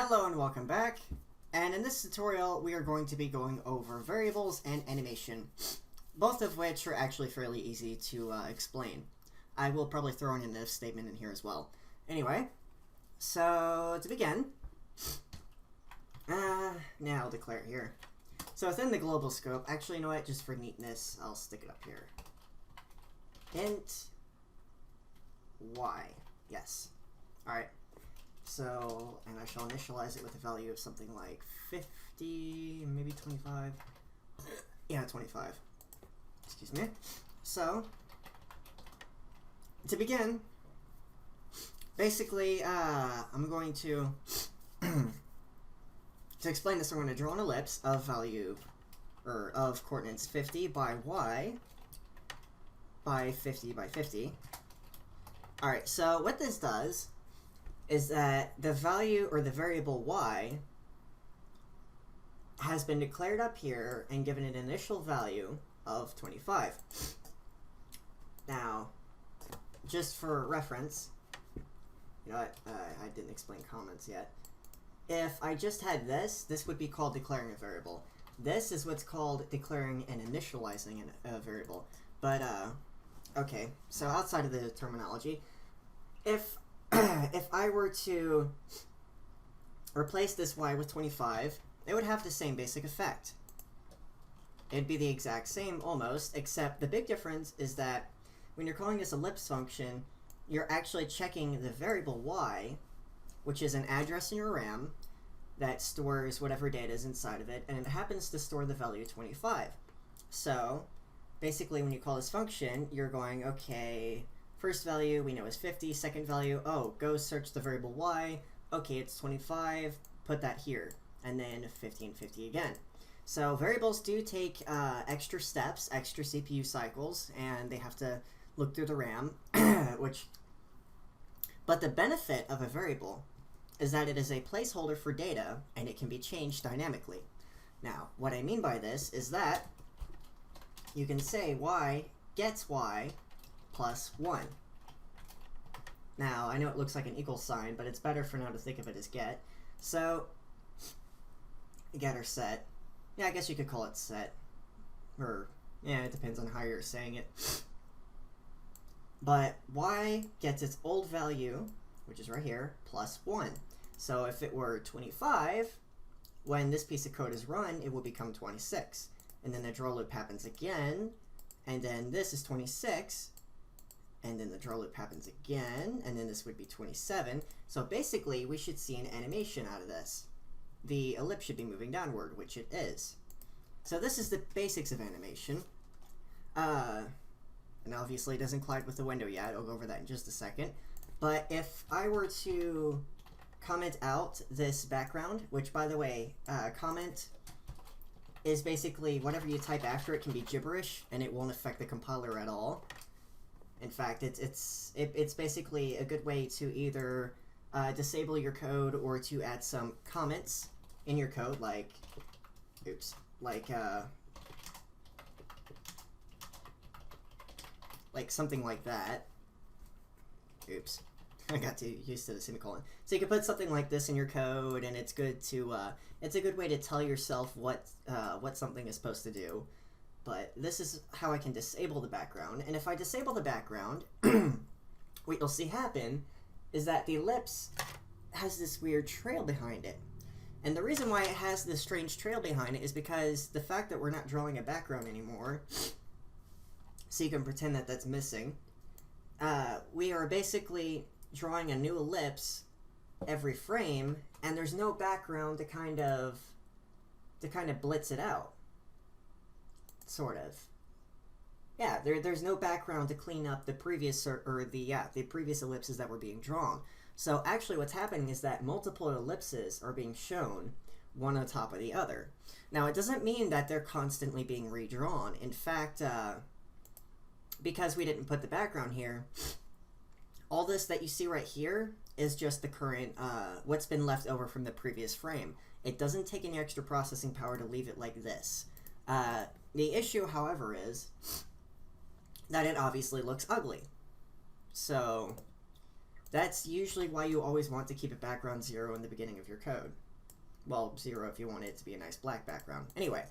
Hello and welcome back, and in this tutorial we are going to be going over variables and animation, both of which are actually fairly easy to explain. I will probably throw in an if statement in here as well. Anyway, so to begin, now I'll declare it here. So within the global scope, actually you know what, just for neatness, I'll stick it up here. Int y, yes. Alright. So, and I shall initialize it with a value of something like 50, maybe 25. Yeah, 25. Excuse me. So, to begin, basically, I'm going to, to explain this, I'm going to draw an ellipse of value, or of coordinates 50 by y by 50 by 50. Alright, so what this does is that the value, or the variable y, has been declared up here and given an initial value of 25. Now, just for reference, you know what, I didn't explain comments yet. If I just had this would be called declaring a variable. This is what's called declaring and initializing a variable. But, okay, so outside of the terminology, if I were to replace this y with 25, it would have the same basic effect. It'd be the exact same almost, except the big difference is that when you're calling this ellipse function, you're actually checking the variable y, which is an address in your RAM that stores whatever data is inside of it, and it happens to store the value 25. So basically when you call this function, you're going, okay, first value we know is 50, second value, oh, go search the variable y, okay, it's 25, put that here, and then 50 and 50 again. So variables do take extra steps, extra CPU cycles, and they have to look through the RAM, but the benefit of a variable is that it is a placeholder for data, and it can be changed dynamically. Now, what I mean by this is that you can say y gets y plus 1. Now, I know it looks like an equal sign, but it's better for now to think of it as get. So, get or set. Yeah, I guess you could call it set. Or, yeah, it depends on how you're saying it. But y gets its old value, which is right here, plus 1. So if it were 25, when this piece of code is run, it will become 26. And then the draw loop happens again, and then this is 26, and then the draw loop happens again, and then this would be 27. So basically, we should see an animation out of this. The ellipse should be moving downward, which it is. So this is the basics of animation. And obviously it doesn't collide with the window yet. I'll go over that in just a second. But if I were to comment out this background, which by the way, comment is basically whatever you type after it can be gibberish, and it won't affect the compiler at all. In fact, it's basically a good way to either disable your code or to add some comments in your code, like, oops, like something like that. Oops, I got too used to the semicolon. So you can put something like this in your code, and it's good to it's a good way to tell yourself what something is supposed to do. But this is how I can disable the background. And if I disable the background, what you'll see happen is that the ellipse has this weird trail behind it. And the reason why it has this strange trail behind it is because the fact that we're not drawing a background anymore, so you can pretend that that's missing, we are basically drawing a new ellipse every frame, and there's no background to kind of blitz it out. Sort of. Yeah, there's no background to clean up the previous the previous ellipses that were being drawn. So actually what's happening is that multiple ellipses are being shown, one on top of the other. Now it doesn't mean that they're constantly being redrawn. In fact, because we didn't put the background here, all this that you see right here is just the current, what's been left over from the previous frame. It doesn't take any extra processing power to leave it like this. The issue, however, is that it obviously looks ugly. So That's usually why you always want to keep a background 0 in the beginning of your code. Well, 0 if you want it to be a nice black background. Anyway.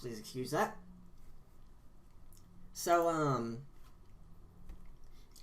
Please excuse that. So,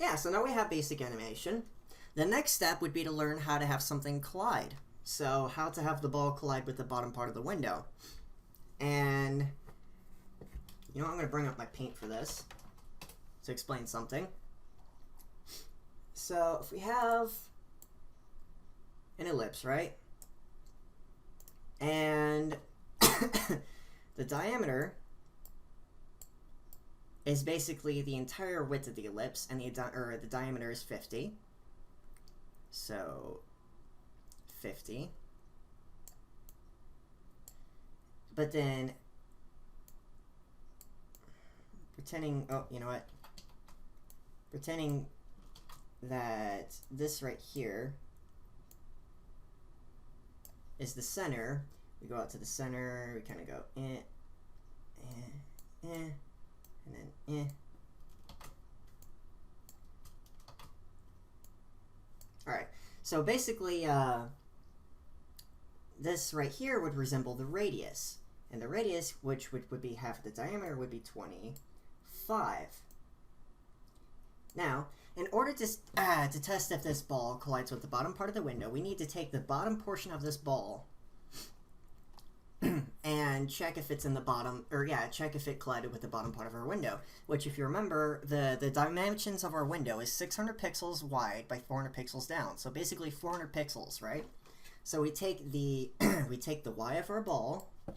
yeah, so now we have basic animation. The next step would be to learn how to have something collide. So, how to have the ball collide with the bottom part of the window. And, you know, I'm going to bring up my paint for this to explain something. So, if we have an ellipse, right? And the diameter is basically the entire width of the ellipse, and the diameter is 50. So 50. But then pretending that this right here is the center. We go out to the center, we kind of go and then Alright, so basically this right here would resemble the radius. And the radius, which would be half of the diameter, would be 25. Now, in order to test if this ball collides with the bottom part of the window, we need to take the bottom portion of this ball and check if it's in the bottom, check if it collided with the bottom part of our window, which, if you remember, the dimensions of our window is 600 pixels wide by 400 pixels down. So basically 400 pixels, right? So we take the y of our ball. You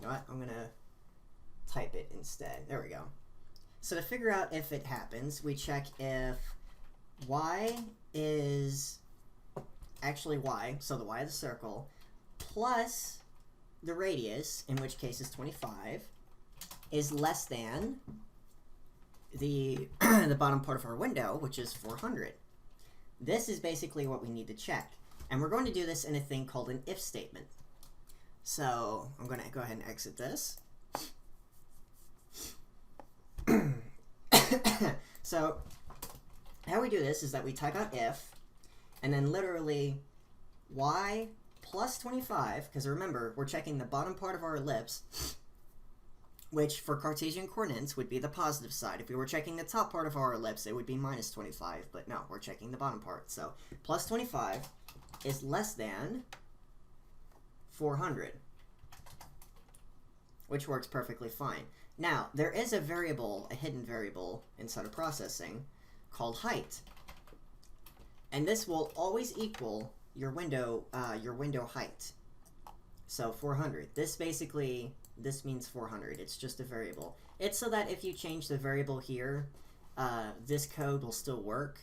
know what? I'm gonna type it instead. There we go. So to figure out if it happens, we check if y is actually y, so the y of the circle, plus the radius, in which case is 25, is less than the the bottom part of our window, which is 400. This is basically what we need to check. And we're going to do this in a thing called an if statement. So I'm going to go ahead and exit this. So how we do this is that we type out if, and then literally y plus 25, because remember, we're checking the bottom part of our ellipse, which for Cartesian coordinates would be the positive side. If we were checking the top part of our ellipse, it would be minus 25, but no, we're checking the bottom part. So plus 25 is less than 400, which works perfectly fine. Now, there is a variable, a hidden variable inside of processing called height. And this will always equal your window height. So 400. This means 400. It's just a variable. It's so that if you change the variable here, this code will still work.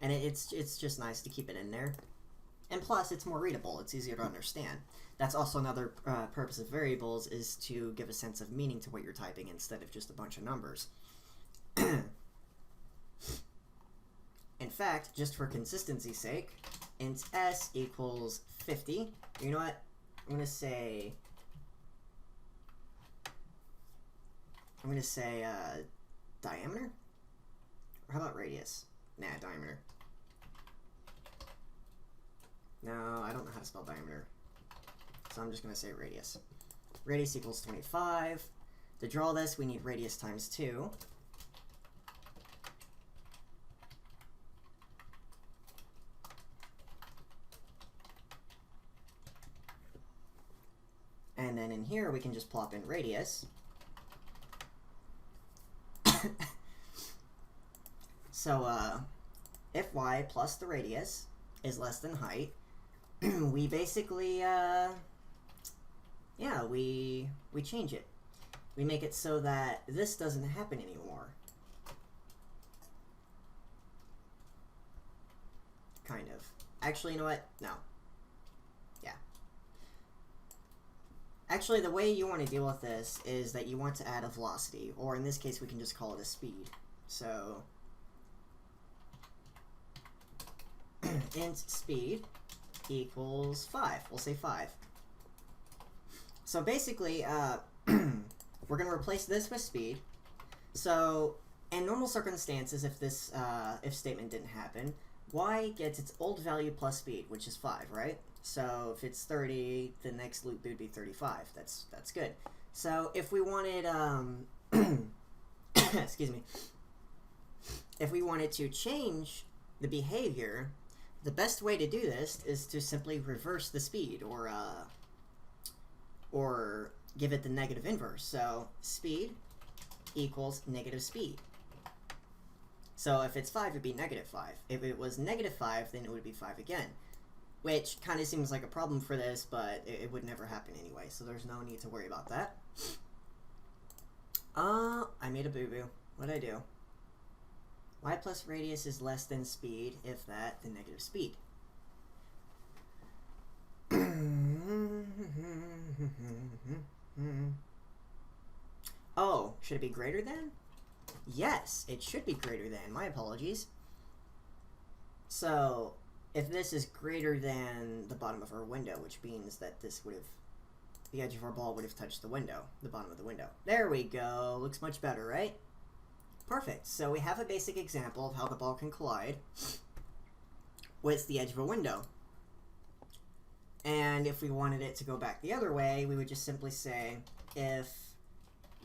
And it's just nice to keep it in there. And plus, it's more readable. It's easier to understand. That's also another purpose of variables, is to give a sense of meaning to what you're typing instead of just a bunch of numbers. In fact, just for consistency's sake, int s equals 50. You know what? I'm going to say diameter? Or how about radius? Nah, diameter. No, I don't know how to spell diameter. So I'm just going to say radius. Radius equals 25. To draw this, we need radius times 2. And then in here, we can just plop in radius. So, if y plus the radius is less than height, we basically, we change it. We make it so that this doesn't happen anymore. Kind of. Actually, you know what? No. Yeah. Actually, the way you want to deal with this is that you want to add a velocity, or in this case, we can just call it a speed. So, int speed equals 5. We'll say 5. So basically, we're going to replace this with speed. So in normal circumstances, if this if statement didn't happen, y gets its old value plus speed, which is 5, right? So if it's 30, the next loop would be 35. That's good. So if we wanted, excuse me, if we wanted to change the behavior, the best way to do this is to simply reverse the speed, or give it the negative inverse. So speed equals negative speed. So if it's 5, it'd be negative 5. If it was negative 5, then it would be 5 again. Which kind of seems like a problem for this, but it would never happen anyway, so there's no need to worry about that. I made a boo-boo. What'd I do? Y plus radius is less than speed, if that, then negative speed. Oh, should it be greater than? Yes, it should be greater than. My apologies. So, if this is greater than the bottom of our window, which means that this would have, the edge of our ball would have touched the window, the bottom of the window. There we go. Looks much better, right? Perfect. So we have a basic example of how the ball can collide with the edge of a window. And if we wanted it to go back the other way, we would just simply say if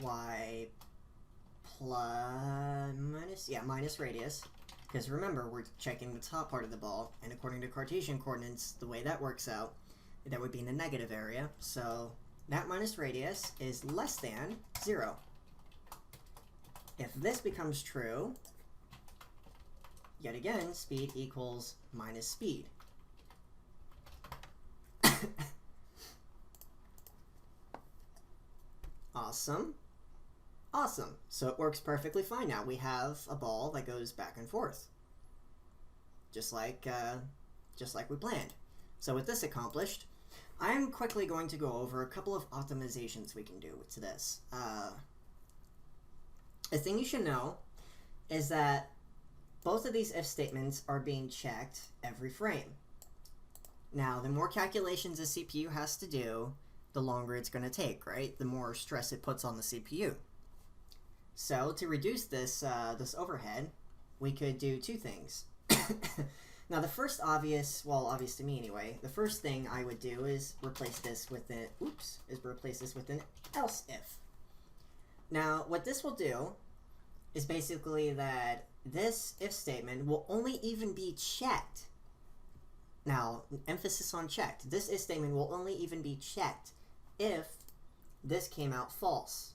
y minus radius, because remember, we're checking the top part of the ball, and according to Cartesian coordinates, the way that works out, that would be in the negative area. So that minus radius is less than 0. If this becomes true, yet again, speed equals minus speed. Awesome. Awesome. So it works perfectly fine now. We have a ball that goes back and forth. Just like we planned. So with this accomplished, I'm quickly going to go over a couple of optimizations we can do to this. A thing you should know is that both of these if statements are being checked every frame. Now, the more calculations the CPU has to do, the longer it's going to take, right? The more stress it puts on the CPU. So, to reduce this, this overhead, we could do two things. Now, the first obvious to me anyway, the first thing I would do is replace this with an, else if. Now, what this will do is basically that this if statement will only even be checked. Now, emphasis on checked. This if statement will only even be checked if this came out false.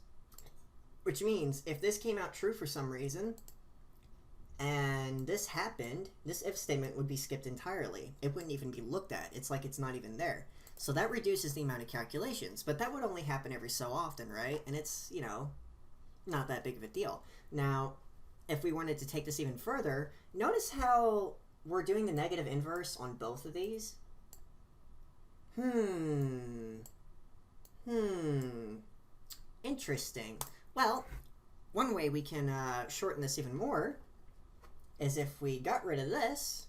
Which means, if this came out true for some reason, and this happened, this if statement would be skipped entirely. It wouldn't even be looked at. It's like it's not even there. So that reduces the amount of calculations. But that would only happen every so often, right? And it's, you know, not that big of a deal. Now, if we wanted to take this even further, notice how we're doing the negative inverse on both of these. Interesting. Well, one way we can shorten this even more is if we got rid of this.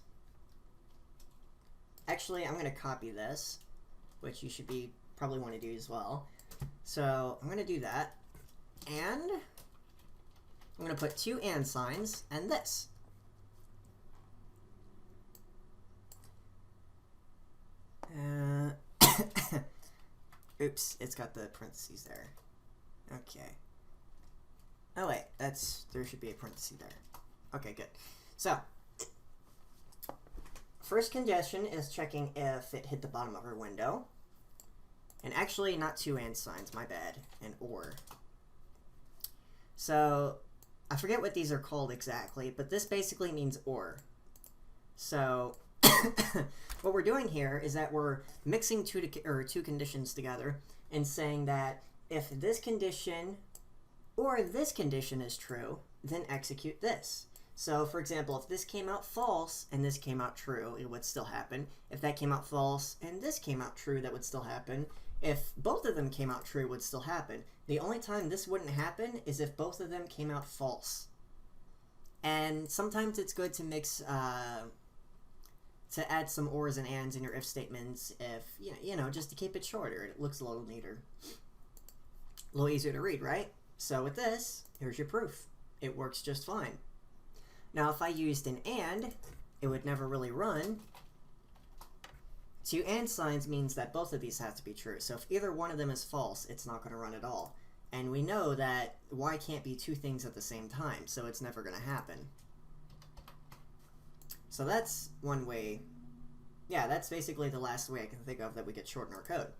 Actually, I'm going to copy this, which you should probably want to do as well. So I'm going to do that, and I'm going to put two and signs and this. Oops, it's got the parentheses there. Okay. Oh wait, there should be a parenthesis there. Okay, good. So, first condition is checking if it hit the bottom of our window. And actually, not two and signs, my bad, and or. So, I forget what these are called exactly, but this basically means or. So, what we're doing here is that we're mixing two conditions together and saying that if this condition or this condition is true, then execute this. So, for example, if this came out false and this came out true, it would still happen. If that came out false and this came out true, that would still happen. If both of them came out true, it would still happen. The only time this wouldn't happen is if both of them came out false. And sometimes it's good to mix, to add some ors and ands in your if statements, if, you know, just to keep it shorter. It looks a little neater. A little easier to read, right? So with this, here's your proof. it works just fine. Now, if I used an and, it would never really run. Two and signs means that both of these have to be true. So if either one of them is false, it's not going to run at all. And we know that y can't be two things at the same time, so it's never going to happen. So that's one way. Yeah, that's basically the last way I can think of that we could shorten our code.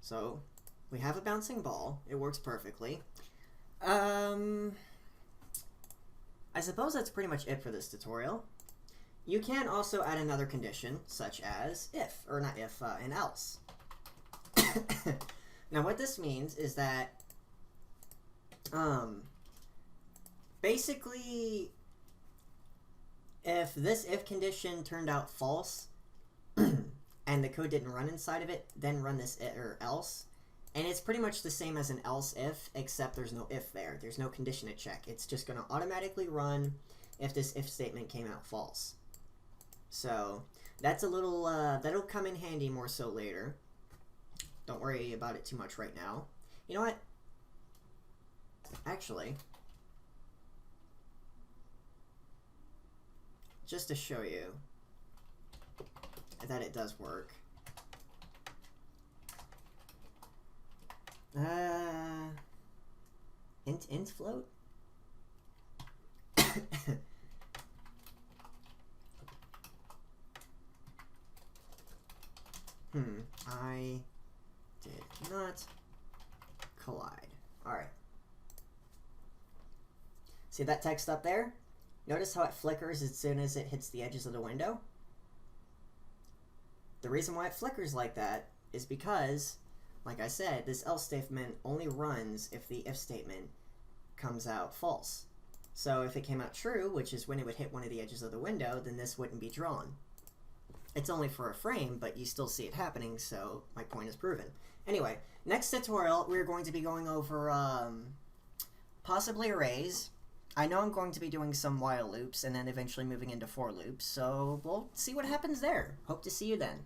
So we have a bouncing ball. It works perfectly. I suppose that's pretty much it for this tutorial. You can also add another condition, such as if, or not if, an else. Now what this means is that basically if this if condition turned out false and the code didn't run inside of it, then run this or else. And it's pretty much the same as an else if, except there's no if there. There's no condition to check. It's just going to automatically run if this if statement came out false. So that's a little, that'll come in handy more so later. Don't worry about it too much right now. You know what? Actually, just to show you that it does work. Int float? I did not collide. Alright. See that text up there? Notice how it flickers as soon as it hits the edges of the window? The reason why it flickers like that is because, like I said, this else statement only runs if the if statement comes out false. So if it came out true, which is when it would hit one of the edges of the window, then this wouldn't be drawn. It's only for a frame, but you still see it happening, so my point is proven. Anyway, next tutorial, we're going to be going over possibly arrays. I know I'm going to be doing some while loops and then eventually moving into for loops, so we'll see what happens there. Hope to see you then.